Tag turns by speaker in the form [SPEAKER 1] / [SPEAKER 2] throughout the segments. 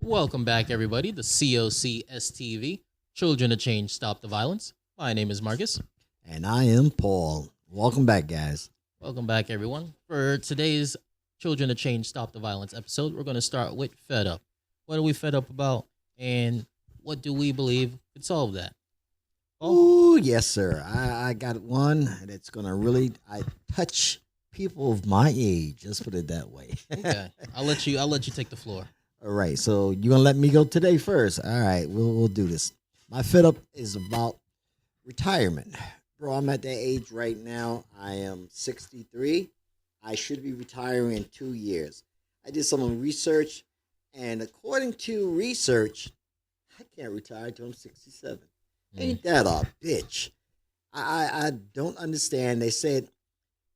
[SPEAKER 1] Welcome back, everybody, to C.O.C.S.T.V. Children of Change, Stop the Violence. My name is Marcus.
[SPEAKER 2] And I am Paul. Welcome back, guys.
[SPEAKER 1] Welcome back, everyone. For today's Children of Change, Stop the Violence episode, we're going to start with Fed Up. What are we fed up about, and what do we believe could solve that?
[SPEAKER 2] Oh, yes, sir. I got one that's going to really touch people of my age. Let's put it that way.
[SPEAKER 1] Okay, I'll let you take the floor.
[SPEAKER 2] All right, so you're going to let me go today first. All right, we'll do this. My Fed Up is about retirement. Bro, I'm at that age right now. I am 63. I should be retiring in 2 years. I did some research, and according to research, I can't retire until I'm 67. Ain't that a bitch? I don't understand. They said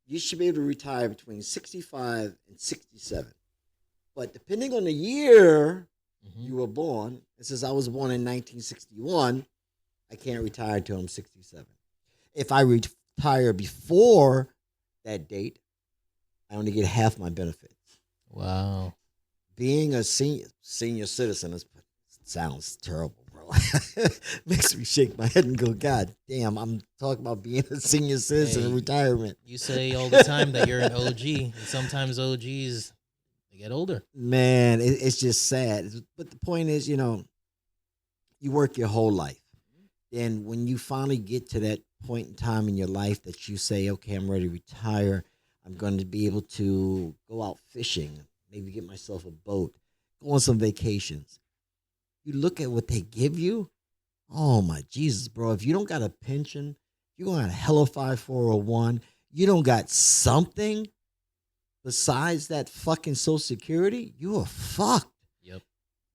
[SPEAKER 2] you should be able to retire between 65 and 67. But depending on the year you were born, and since I was born in 1961, I can't retire until I'm 67. If I retire before that date, I only get half my benefits.
[SPEAKER 1] Wow.
[SPEAKER 2] Being a senior citizen sounds terrible, bro. Makes me shake my head and go, God damn, I'm talking about being a senior citizen in retirement.
[SPEAKER 1] You say all the time that you're an OG, and sometimes OGs, they get older.
[SPEAKER 2] Man, it's just sad. But the point is, you work your whole life. And when you finally get to that point in time in your life that you say, okay, I'm ready to retire, I'm going to be able to go out fishing, maybe get myself a boat, go on some vacations. You look at what they give you. Oh, my Jesus, bro. If you don't got a pension, you don't got a Helify 401, you don't got something besides that fucking Social Security, you are fucked.
[SPEAKER 1] Yep.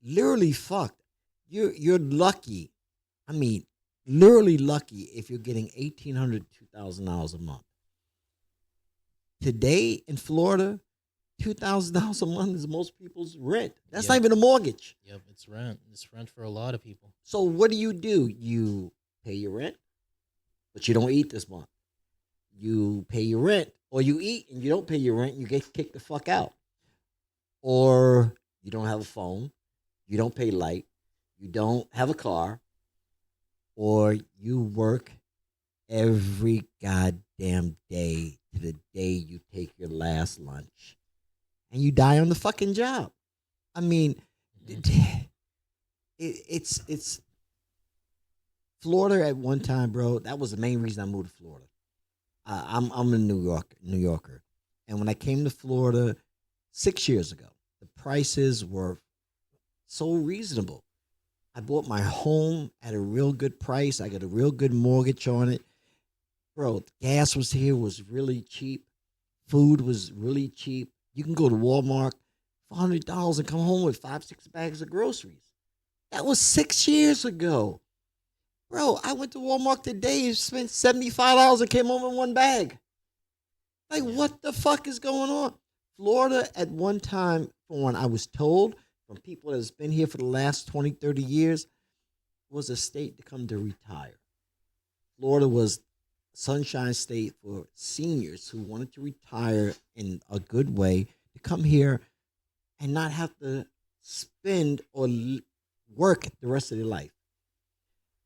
[SPEAKER 2] Literally fucked. You're lucky. I mean, literally lucky if you're getting $1,800 to $2,000 a month. Today in Florida, $2,000 a month is most people's rent. That's not even a mortgage.
[SPEAKER 1] Yep, it's rent. It's rent for a lot of people.
[SPEAKER 2] So what do? You pay your rent, but you don't eat this month. You pay your rent, or you eat and you don't pay your rent, you get kicked the fuck out. Or you don't have a phone, you don't pay light, you don't have a car, or you work every goddamn day to the day you take your last lunch. And you die on the fucking job. I mean, it's Florida at one time, bro. That was the main reason I moved to Florida. I'm a New Yorker, and when I came to Florida 6 years ago, the prices were so reasonable. I bought my home at a real good price. I got a real good mortgage on it, bro. Gas was really cheap. Food was really cheap. You can go to Walmart for $100 and come home with 5-6 bags of groceries. That was 6 years ago. Bro, I went to Walmart today and spent $75 and came home in one bag. Like, what the fuck is going on? Florida at one time, from what I was told from people that has been here for the last 20, 30 years, was a state to come to retire. Florida was Sunshine State for seniors who wanted to retire in a good way, to come here and not have to spend or work the rest of their life.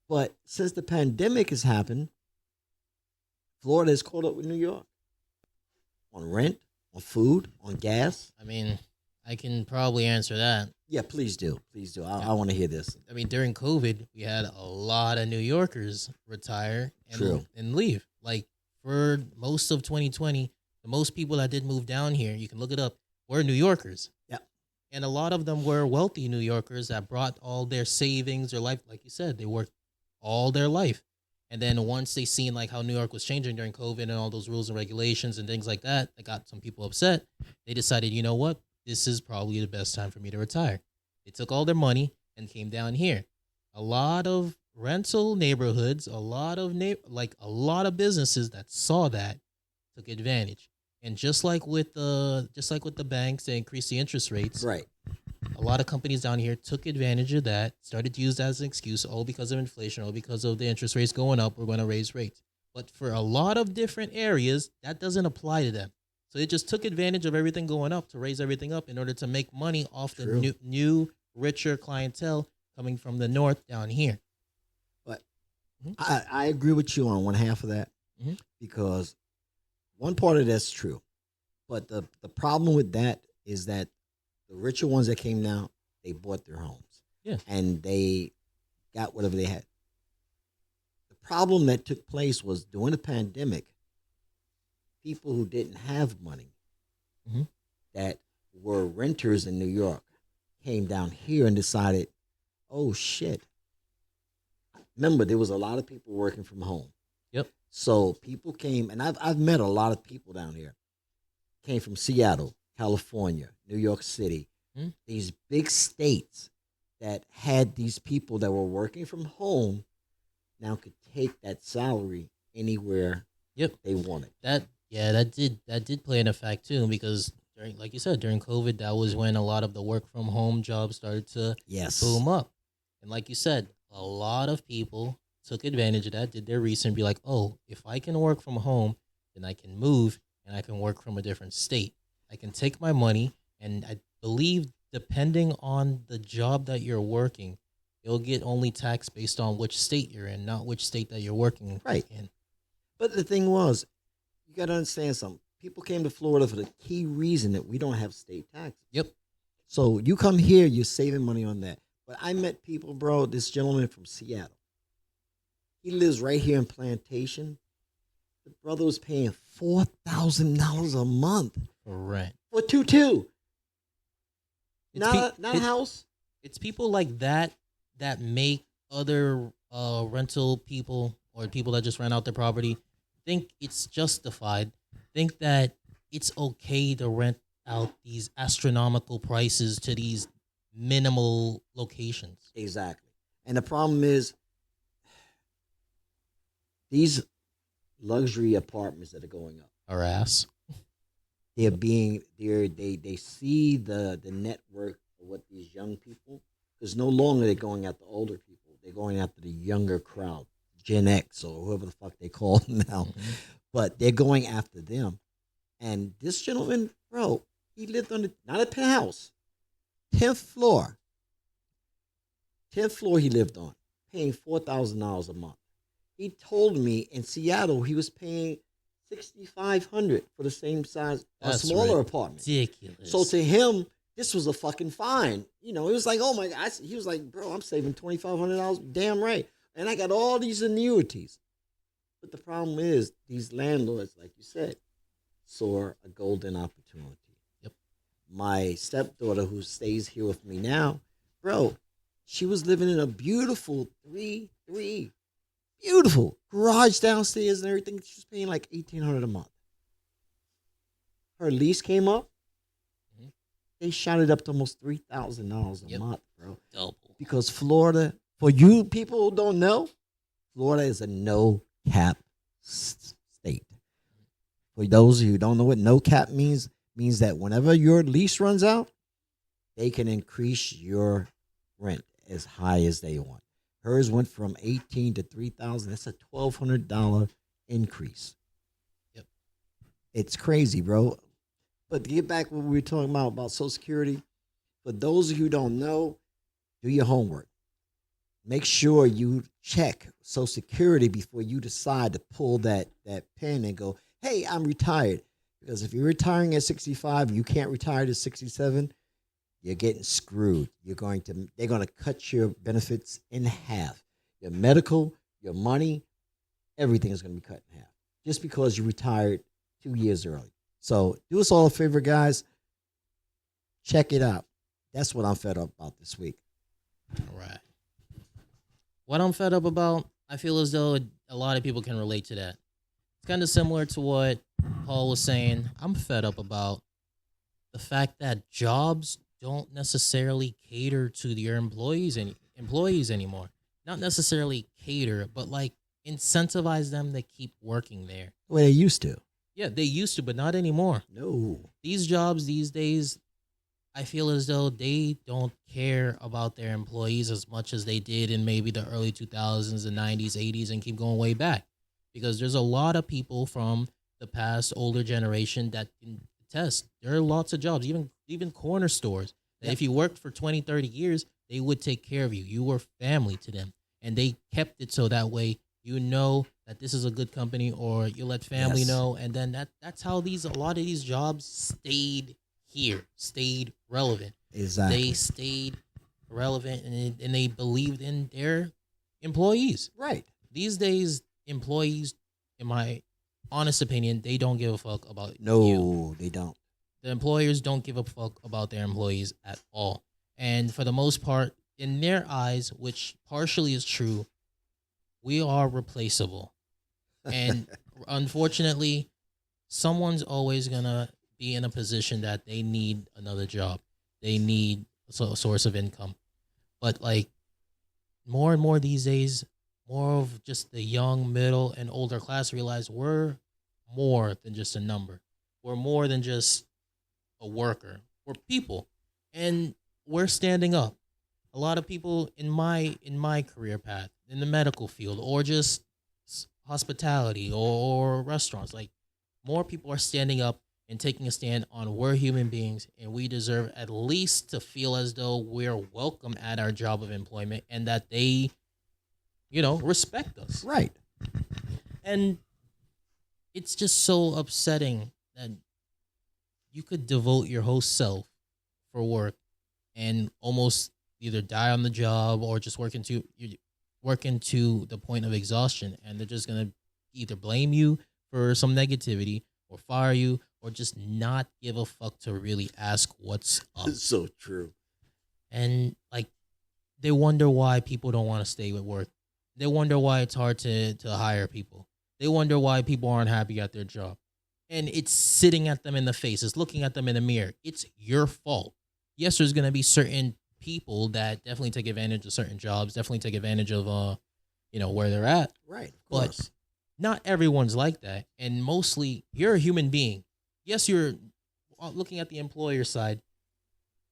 [SPEAKER 2] But since the pandemic has happened, Florida has caught up with New York on rent, on food, on gas.
[SPEAKER 1] I mean, I can probably answer that.
[SPEAKER 2] Yeah, please do. Please do. I want to hear this.
[SPEAKER 1] I mean, during COVID, we had a lot of New Yorkers retire and leave. Like, for most of 2020, the most people that did move down here, you can look it up, were New Yorkers.
[SPEAKER 2] Yeah.
[SPEAKER 1] And a lot of them were wealthy New Yorkers that brought all their savings, their life, like you said, they worked all their life. And then once they seen like how New York was changing during COVID and all those rules and regulations and things like that, that got some people upset. They decided, you know what? This is probably the best time for me to retire. They took all their money and came down here. A lot of rental neighborhoods, a lot of businesses that saw that took advantage. And just like with the banks, they increased the interest rates.
[SPEAKER 2] Right.
[SPEAKER 1] A lot of companies down here took advantage of that, started to use that as an excuse, because of inflation, because of the interest rates going up, we're going to raise rates. But for a lot of different areas, that doesn't apply to them. So it just took advantage of everything going up to raise everything up in order to make money off the new richer clientele coming from the north down here.
[SPEAKER 2] But
[SPEAKER 1] Mhm.
[SPEAKER 2] I agree with you on one half of that
[SPEAKER 1] Mhm.
[SPEAKER 2] because one part of that's true. But the problem with that is that the richer ones that came down, they bought their homes.
[SPEAKER 1] Yeah.
[SPEAKER 2] And they got whatever they had. The problem that took place was during the pandemic, people who didn't have money
[SPEAKER 1] Mhm.
[SPEAKER 2] that were renters in New York came down here and decided, oh shit. Remember, there was a lot of people working from home.
[SPEAKER 1] Yep.
[SPEAKER 2] So people came, and I've met a lot of people down here. Came from Seattle, California, New York City,
[SPEAKER 1] Mhm.
[SPEAKER 2] these big states that had these people that were working from home now could take that salary anywhere
[SPEAKER 1] Yep.
[SPEAKER 2] they wanted.
[SPEAKER 1] That did play an effect too because during, like you said, during COVID, that was when a lot of the work from home jobs started to
[SPEAKER 2] Yes.
[SPEAKER 1] boom up. And like you said, a lot of people took advantage of that, did their research, and be like, oh, if I can work from home, then I can move and I can work from a different state. I can take my money, and I believe depending on the job that you're working, you'll get only taxed based on which state you're in, not which state that you're working
[SPEAKER 2] Right.
[SPEAKER 1] in.
[SPEAKER 2] But the thing was, you got to understand something. People came to Florida for the key reason that we don't have state taxes.
[SPEAKER 1] Yep.
[SPEAKER 2] So you come here, you're saving money on that. But I met people, bro. This gentleman from Seattle. He lives right here in Plantation. The brother was paying $4,000 a month
[SPEAKER 1] For rent.
[SPEAKER 2] for 2-2.
[SPEAKER 1] It's
[SPEAKER 2] Not a house.
[SPEAKER 1] It's people like that that make other rental people or people that just rent out their property think it's justified, think that it's okay to rent out these astronomical prices to these minimal locations.
[SPEAKER 2] Exactly. And the problem is these luxury apartments that are going up.
[SPEAKER 1] Our ass.
[SPEAKER 2] They see the network of what these young people, because no longer they're going after older people. They're going after the younger crowd, Gen X or whoever the fuck they call them now.
[SPEAKER 1] Mhm.
[SPEAKER 2] But they're going after them. And this gentleman, bro, he lived on not a penthouse, 10th floor. 10th floor he lived on, paying $4,000 a month. He told me in Seattle he was paying $6,500 for the same size, a
[SPEAKER 1] That's
[SPEAKER 2] smaller apartment.
[SPEAKER 1] Ridiculous.
[SPEAKER 2] So to him, this was a fucking fine. You know, it was like, oh my God. He was like, bro, I'm saving $2,500. Damn right. And I got all these annuities. But the problem is, these landlords, like you said, saw a golden opportunity.
[SPEAKER 1] Yep.
[SPEAKER 2] My stepdaughter, who stays here with me now, bro, she was living in a beautiful beautiful garage downstairs and everything. She was paying like $1,800 a month. Her lease came up.
[SPEAKER 1] Mhm.
[SPEAKER 2] They shot it up to almost $3,000 a
[SPEAKER 1] Yep.
[SPEAKER 2] month, bro.
[SPEAKER 1] Double.
[SPEAKER 2] Because Florida, for you people who don't know, Florida is a no cap state. For those of you who don't know what no cap means that whenever your lease runs out, they can increase your rent as high as they want. Hers went from 18 to 3,000. That's a $1,200 increase.
[SPEAKER 1] Yep.
[SPEAKER 2] It's crazy, bro. But to get back to what we were talking about Social Security, for those of you who don't know, do your homework. Make sure you check Social Security before you decide to pull that pen and go, hey, I'm retired. Because if you're retiring at 65, you can't retire to 67, you're getting screwed. They're going to cut your benefits in half. Your medical, your money, everything is going to be cut in half. Just because you retired 2 years early. So do us all a favor, guys. Check it out. That's what I'm fed up about this week.
[SPEAKER 1] All right. What I'm fed up about, I feel as though a lot of people can relate to that. It's kind of similar to what Paul was saying. I'm fed up about the fact that jobs don't necessarily cater to your employees anymore. Not necessarily cater, but like incentivize them to keep working there.
[SPEAKER 2] The way they used to.
[SPEAKER 1] Yeah, they used to, but not anymore.
[SPEAKER 2] No.
[SPEAKER 1] These jobs these days, I feel as though they don't care about their employees as much as they did in maybe the early 2000s, the 90s, 80s, and keep going way back. Because there's a lot of people from the past older generation that can attest. There are lots of jobs, even corner stores. That if you worked for 20, 30 years, they would take care of you. You were family to them. And they kept it so that way you know that this is a good company, or you let family
[SPEAKER 2] Yes.
[SPEAKER 1] know. And then that's how a lot of these jobs stayed here, stayed relevant.
[SPEAKER 2] Exactly.
[SPEAKER 1] They stayed relevant, and they believed in their employees.
[SPEAKER 2] Right.
[SPEAKER 1] These days, employees, in my honest opinion, they don't give a fuck about
[SPEAKER 2] No,
[SPEAKER 1] you.
[SPEAKER 2] they don't.
[SPEAKER 1] The employers don't give a fuck about their employees at all. And for the most part, in their eyes, which partially is true, we are replaceable. And unfortunately, someone's always going to be in a position that they need another job. They need a source of income. But like more and more these days, more of just the young, middle, and older class realize we're more than just a number. We're more than just a worker. We're people, and we're standing up. A lot of people in my career path, in the medical field, or just hospitality, or restaurants, like more people are standing up and taking a stand on we're human beings, and we deserve at least to feel as though we're welcome at our job of employment, and that they, respect us.
[SPEAKER 2] Right.
[SPEAKER 1] And it's just so upsetting that you could devote your whole self for work and almost either die on the job or just work into the point of exhaustion, and they're just gonna either blame you for some negativity or fire you or just not give a fuck to really ask what's up.
[SPEAKER 2] It's so true.
[SPEAKER 1] And like they wonder why people don't want to stay with work. They wonder why it's hard to hire people. They wonder why people aren't happy at their job. And it's sitting at them in the face. It's looking at them in the mirror. It's your fault. Yes, there's going to be certain people that definitely take advantage of certain jobs, definitely take advantage of, where they're at.
[SPEAKER 2] Right, of
[SPEAKER 1] But
[SPEAKER 2] course.
[SPEAKER 1] not everyone's like that. And mostly, you're a human being. Yes, you're looking at the employer side.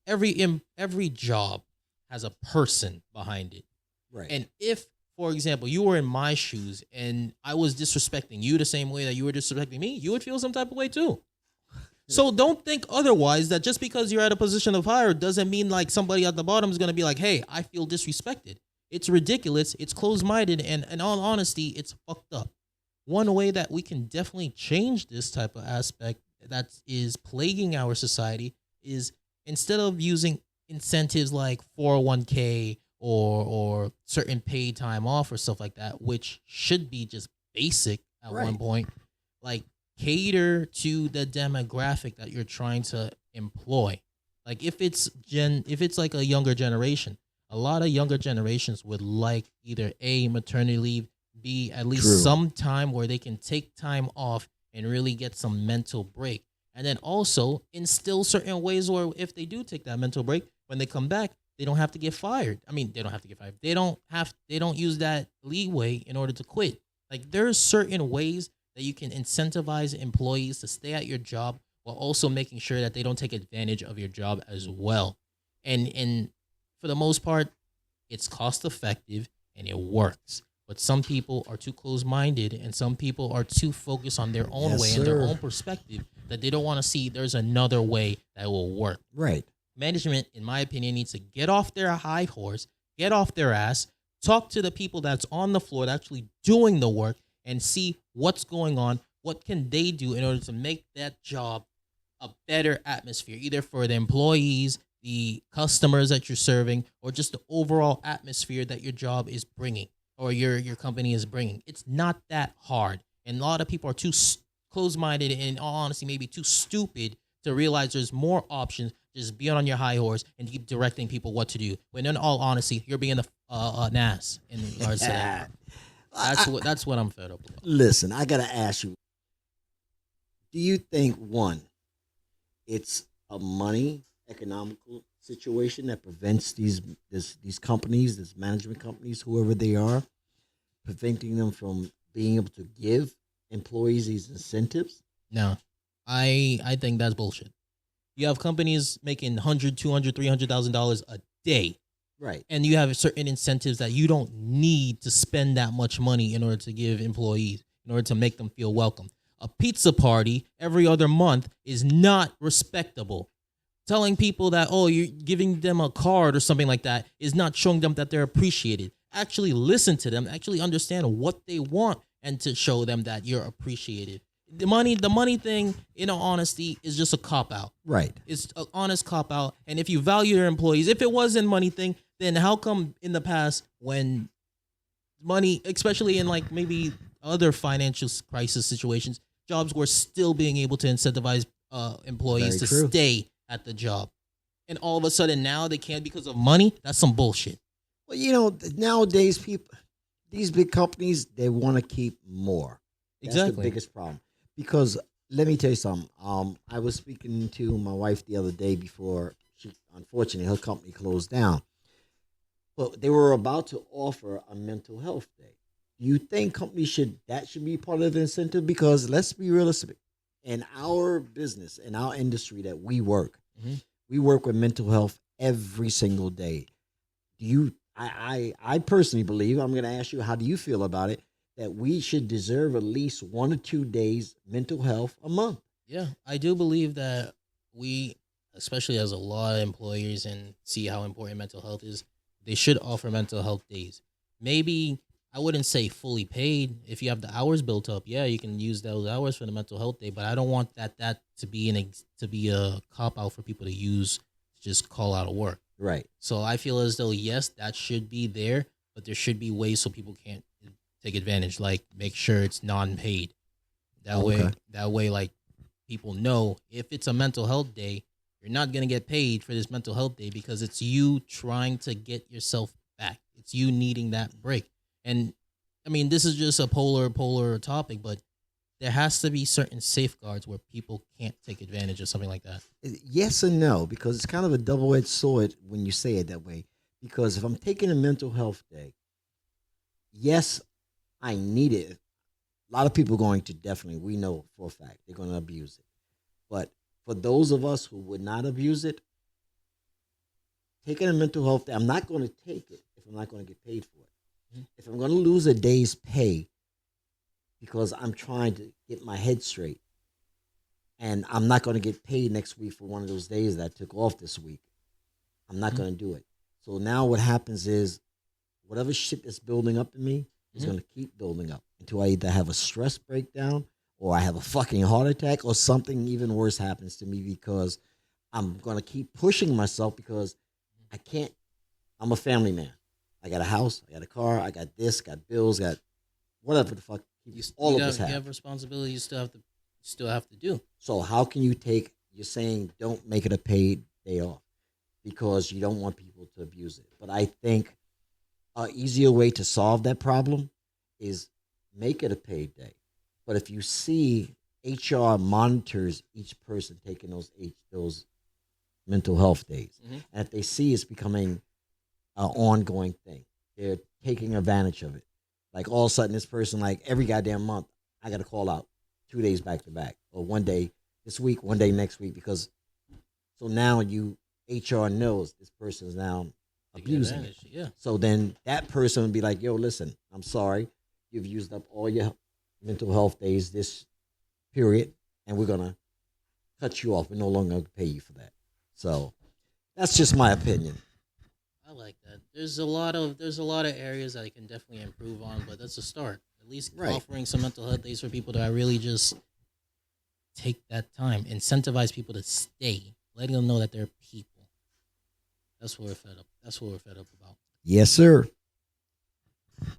[SPEAKER 1] Every job has a person behind it.
[SPEAKER 2] Right.
[SPEAKER 1] And if, for example, you were in my shoes and I was disrespecting you the same way that you were disrespecting me, you would feel some type of way too. So don't think otherwise, that just because you're at a position of power doesn't mean like somebody at the bottom is going to be like, hey, I feel disrespected. It's ridiculous. It's closed-minded. And in all honesty, it's fucked up. One way that we can definitely change this type of aspect that is plaguing our society is instead of using incentives like 401k or certain paid time off or stuff like that, which should be just basic at one point, like cater to the demographic that you're trying to employ. Like if it's like a younger generation, a lot of younger generations would like either A, maternity leave, B, at least some time where they can take time off and really get some mental break. And then also instill certain ways where if they do take that mental break, when they come back, they don't have to get fired. I mean, they don't have to get fired. They don't use that leeway in order to quit. Like there's certain ways that you can incentivize employees to stay at your job while also making sure that they don't take advantage of your job as well. And for the most part, it's cost effective and it works. But some people are too close-minded and some people are too focused on their own way and their own perspective that they don't want to see there's another way that will work.
[SPEAKER 2] Right.
[SPEAKER 1] Management, in my opinion, needs to get off their high horse, get off their ass, talk to the people that's on the floor, that's actually doing the work, and see what's going on, what can they do in order to make that job a better atmosphere, either for the employees, the customers that you're serving, or just the overall atmosphere that your job is bringing or your company is bringing. It's not that hard. And a lot of people are too close-minded and, in all honesty, maybe too stupid to realize there's more options. Just be on your high horse and keep directing people what to do. When in all honesty, you're being an ass in regards to that. That's what I'm fed up with.
[SPEAKER 2] Listen, I gotta ask you: do you think it's a money economical situation that prevents these companies, these management companies, whoever they are, preventing them from being able to give employees these incentives?
[SPEAKER 1] No, I think that's bullshit. You have companies making $100,000, $200,000, $300,000 a day.
[SPEAKER 2] Right.
[SPEAKER 1] And you have certain incentives that you don't need to spend that much money in order to give employees, in order to make them feel welcome. A pizza party every other month is not respectable. telling people that, oh, you're giving them a card or something like that is not showing them that they're appreciated. Actually listen to them, actually understand what they want, and to show them that you're appreciated. The money thing, in all honesty, is just a cop out.
[SPEAKER 2] Right.
[SPEAKER 1] It's an honest cop out. And if you value your employees, if it wasn't money thing, then how come in the past when money, especially in like maybe other financial crisis situations, jobs were still being able to incentivize employees
[SPEAKER 2] Very
[SPEAKER 1] to
[SPEAKER 2] true.
[SPEAKER 1] stay at the job, and all of a sudden now they can't because of money? That's some bullshit.
[SPEAKER 2] Well, nowadays these big companies, they want to keep more. That's the
[SPEAKER 1] Exactly.
[SPEAKER 2] biggest problem. Because let me tell you something. I was speaking to my wife the other day before unfortunately, her company closed down. But they were about to offer a mental health day. Do you think companies should be part of the incentive? Because let's be realistic. In our business, in our industry that
[SPEAKER 1] Mhm.
[SPEAKER 2] we work with mental health every single day. Do you? I personally believe, I'm going to ask you, how do you feel about it? That we should deserve at least 1 or 2 days mental health a month.
[SPEAKER 1] Yeah, I do believe that we, especially as a lot of employers and see how important mental health is, they should offer mental health days. Maybe I wouldn't say fully paid. If you have the hours built up, yeah, you can use those hours for the mental health day. But I don't want that to be to be a cop out for people to use to just call out of work.
[SPEAKER 2] Right.
[SPEAKER 1] So I feel as though yes, that should be there, but there should be ways so people can't take advantage. Like make sure it's non-paid.
[SPEAKER 2] Okay.
[SPEAKER 1] That way, like people know if it's a mental health day, you're not gonna get paid for this mental health day because it's you trying to get yourself back. It's you needing that break. And I mean, this is just a polar topic, but there has to be certain safeguards where people can't take advantage of something like that.
[SPEAKER 2] Yes and no, because it's kind of a double-edged sword when you say it that way. Because if I'm taking a mental health day, yes, I need it. A lot of people are going to definitely, we know for a fact, they're going to abuse it. But for those of us who would not abuse it, taking a mental health day, I'm not going to take it if I'm not going to get paid for it.
[SPEAKER 1] Mhm.
[SPEAKER 2] If I'm going to lose a day's pay because I'm trying to get my head straight and I'm not going to get paid next week for one of those days that I took off this week, I'm not
[SPEAKER 1] Mhm.
[SPEAKER 2] going to do it. So now what happens is whatever shit that's building up in me is
[SPEAKER 1] Mhm.
[SPEAKER 2] going to keep building up until I either have a stress breakdown or I have a fucking heart attack or something even worse happens to me because I'm going to keep pushing myself because I can't. I'm a family man. I got a house, I got a car, I got this, got bills, got whatever the fuck all of us
[SPEAKER 1] You
[SPEAKER 2] have.
[SPEAKER 1] have responsibilities you still have to do.
[SPEAKER 2] So how can you're saying don't make it a paid day off because you don't want people to abuse it. But I think an easier way to solve that problem is make it a paid day. But if you see HR monitors each person taking those mental health days,
[SPEAKER 1] Mhm.
[SPEAKER 2] and if they see it's becoming an ongoing thing, they're taking advantage of it. Like all of a sudden, this person, like every goddamn month, I got to call out 2 days back to back, or one day this week, one day next week, because so now HR knows this person is now
[SPEAKER 1] Taking
[SPEAKER 2] abusing it.
[SPEAKER 1] advantage. Yeah.
[SPEAKER 2] So then that person would be like, yo, listen, I'm sorry. You've used up all your mental health days this period, and we're going to cut you off. We're no longer going to pay you for that. So that's just my opinion.
[SPEAKER 1] I like that. There's a lot of areas that I can definitely improve on, but that's a start. At least
[SPEAKER 2] Right.
[SPEAKER 1] offering some mental health days for people that really just take that time, incentivize people to stay, letting them know that they're people. That's what we're fed up. That's what we're fed up about.
[SPEAKER 2] Yes, sir.